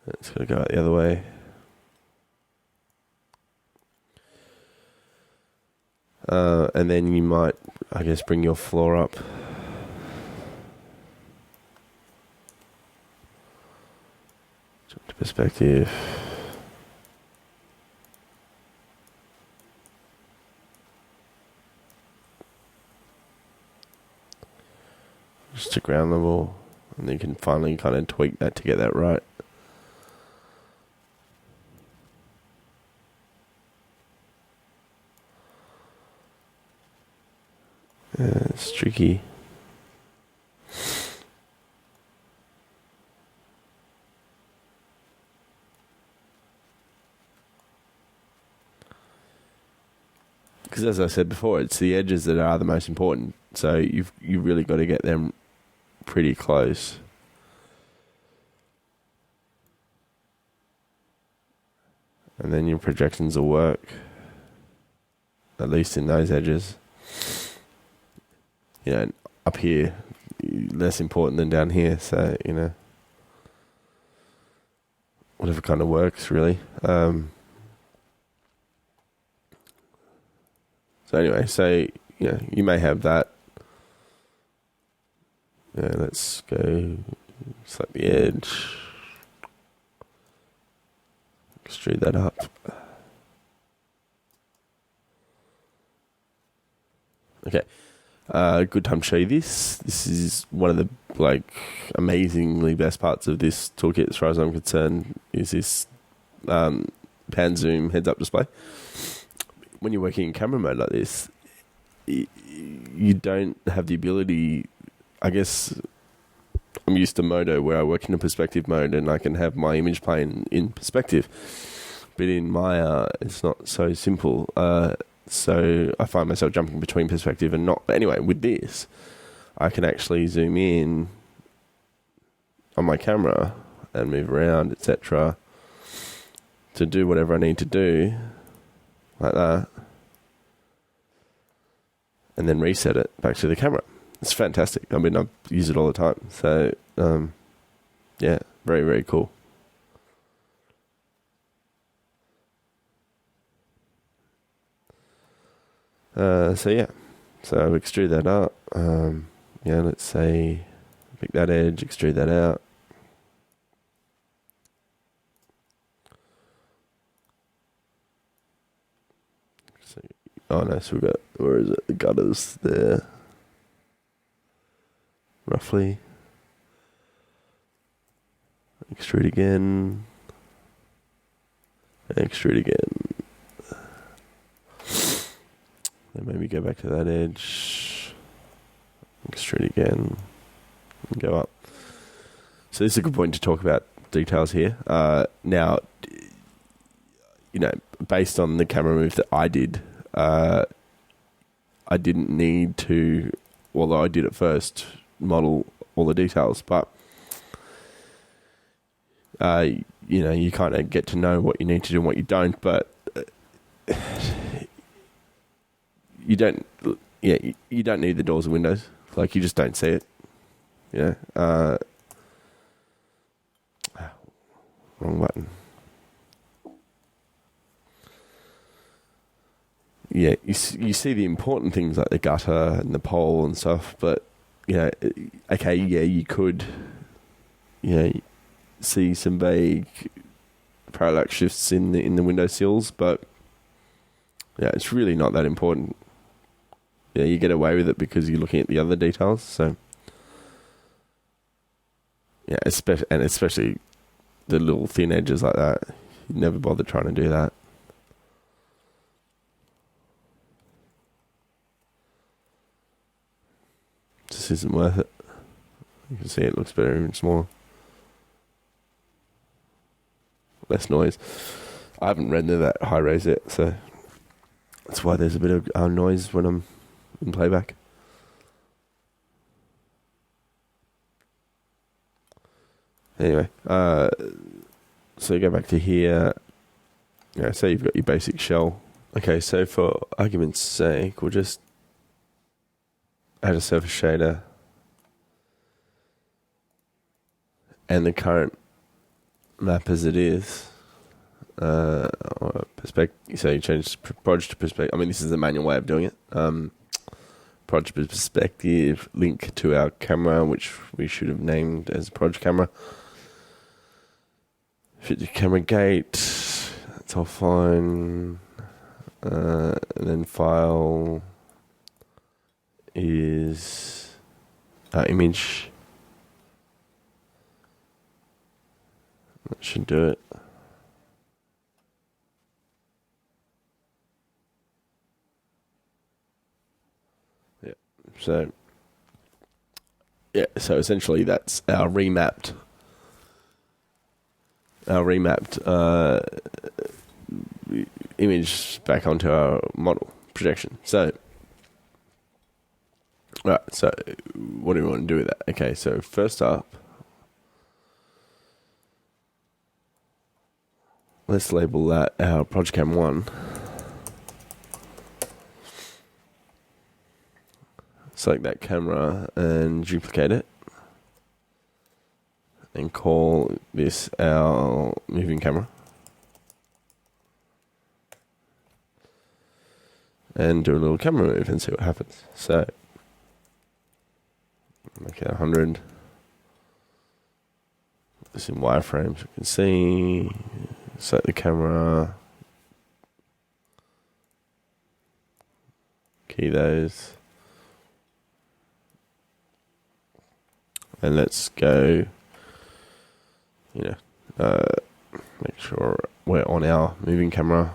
It's going to go out the other way. And then you might, I guess, bring your floor up. Jump to perspective. Just to ground level. And then you can finally kind of tweak that to get that right. It's tricky. Because as I said before, it's the edges that are the most important. So you've really got to get them pretty close. And then your projections will work. At least in those edges. You know, up here, less important than down here. So, you know, whatever kind of works, really. So anyway, you know, you may have that. Yeah, let's go select the edge. Extrude that up. Okay. Good time to show you this. This is one of the amazingly best parts of this toolkit, as far as I'm concerned, is this pan zoom heads up display. When you're working in camera mode like this, you don't have the ability. I guess I'm used to Modo, where I work in a perspective mode and I can have my image plane in perspective. But in Maya, it's not so simple. So I find myself jumping between perspective and not. But anyway, with this, I can actually zoom in on my camera and move around, etc., to do whatever I need to do, like that, and then reset it back to the camera. It's fantastic. I mean, I use it all the time. So, yeah, very, very cool. So yeah, so extrude that up. Yeah, let's say pick that edge, extrude that out. So, so we've got, where is it? The gutters there, roughly. Extrude again. Extrude again. Then maybe go back to that edge, extrude again, and go up. So this is a good point to talk about details here. Now, you know, based on the camera move that I did, I didn't need to, although I did at first, model all the details, but you know, you kind of get to know what you need to do and what you don't, but you don't need the doors and windows. Like, you just don't see it. You know? Wrong button. Yeah, you see the important things like the gutter and the pole and stuff, but, you know, okay, yeah, you could, you know, see some vague parallax shifts in the window sills, but yeah, it's really not that important. Yeah, you get away with it because you're looking at the other details. So, yeah, especially the little thin edges like that. You never bother trying to do that. Just isn't worth it. You can see it looks better even smaller. Less noise. I haven't rendered that high res yet, so that's why there's a bit of noise when I'm in playback. Anyway, so you go back to here. Yeah, say you've got your basic shell. Okay, so for argument's sake, we'll just add a surface shader and the current map as it is. Or perspective. So you change proj to perspective. I mean, this is the manual way of doing it. Proj perspective, link to our camera, which we should have named as proj camera. Fit the camera gate. That's all fine. And then file is image. That should do it. Yeah. So essentially that's our remapped image back onto our model projection. So, right. So, what do we want to do with that? Okay. So first up, let's label that our ProjCam 1. Select that camera and duplicate it. And call this our moving camera. And do a little camera move and see what happens. So, make it 100. This in wireframes, you can see. Select the camera. Key those. And let's go, make sure we're on our moving camera.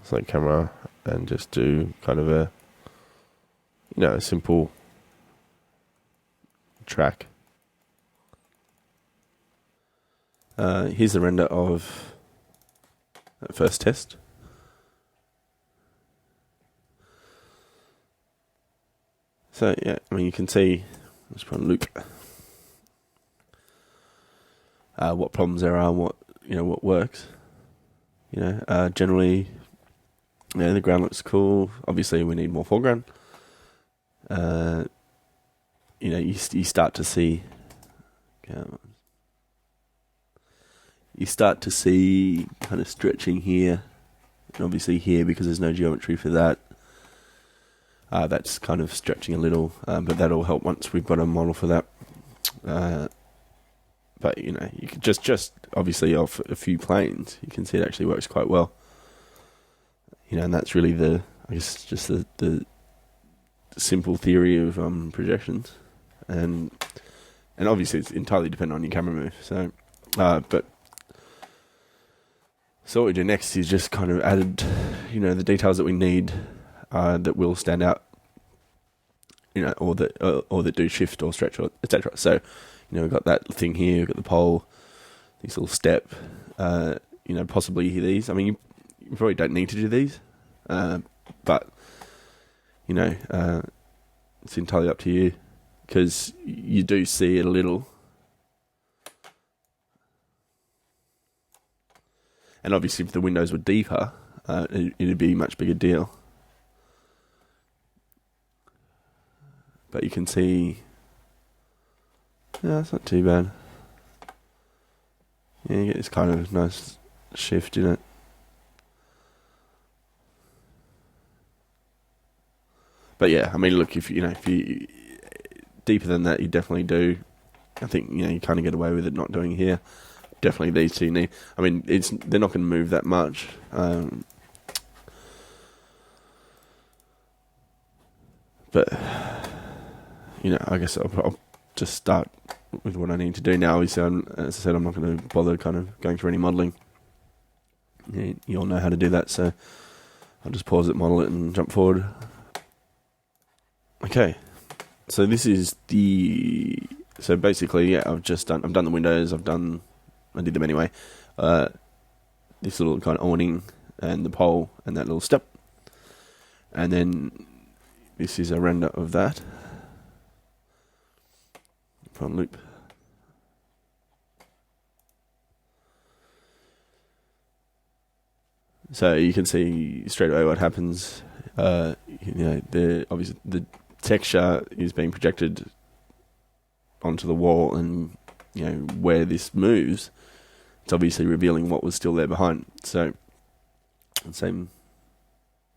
Select camera and just do kind of a, a simple track. Here's the render of that first test. So yeah, I mean you can see, let's put on loop. What problems there are, what works. Generally, the ground looks cool. Obviously, we need more foreground. You start to see. You start to see kind of stretching here, and obviously here because there's no geometry for that. That's kind of stretching a little, but that'll help once we've got a model for that. But you can just obviously off a few planes, you can see it actually works quite well. And that's really the simple theory of projections, and obviously it's entirely dependent on your camera move. So, so what we do next is just kind of added, the details that we need that will stand out, or that do shift or stretch or etc. So. We've got that thing here, we've got the pole, this little step, possibly these. I mean, you probably don't need to do these, but, it's entirely up to you, because you do see it a little. And obviously if the windows were deeper, it'd be a much bigger deal. But you can see... Yeah, it's not too bad. Yeah, you get this kind of nice shift in it. But yeah, I mean, look, if you deeper than that, you definitely do. I think you kind of get away with it not doing here. Definitely these two need. I mean, they're not going to move that much. But I guess I'll just start with what I need to do now. Obviously, as I said, I'm not going to bother kind of going through any modelling. You all know how to do that, so I'll just pause it, model it, and jump forward. Okay, so this is so basically, I've done the windows. I did them anyway. This little kind of awning and the pole and that little step, and then this is a render of that. On loop. So you can see straight away what happens. Obviously the texture is being projected onto the wall, and where this moves, it's obviously revealing what was still there behind. So, same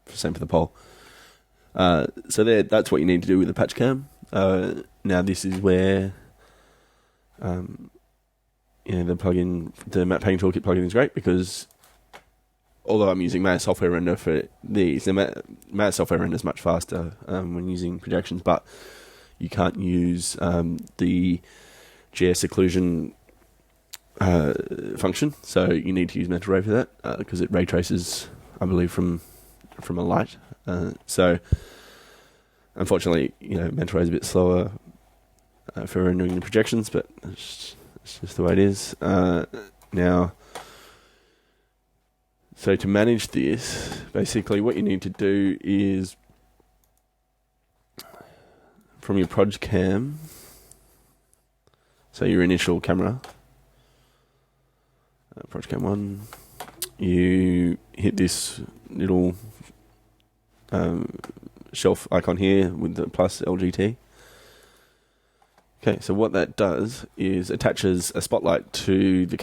for the pole. So that's what you need to do with the patch cam. Now this is where, the plugin, the Matte Painting Toolkit plugin is great because although I'm using Maya Software Render for these, the Maya Software Render is much faster when using projections, but you can't use the GS occlusion function, so you need to use Mental Ray for that because it ray traces, I believe, from a light. So unfortunately, Mental Ray is a bit slower for rendering the projections, but it's just the way it is. Now, so to manage this, basically what you need to do is from your Proj Cam, so your initial camera, Proj Cam 1, you hit this little shelf icon here with the plus LGT. Okay, so what that does is attaches a spotlight to the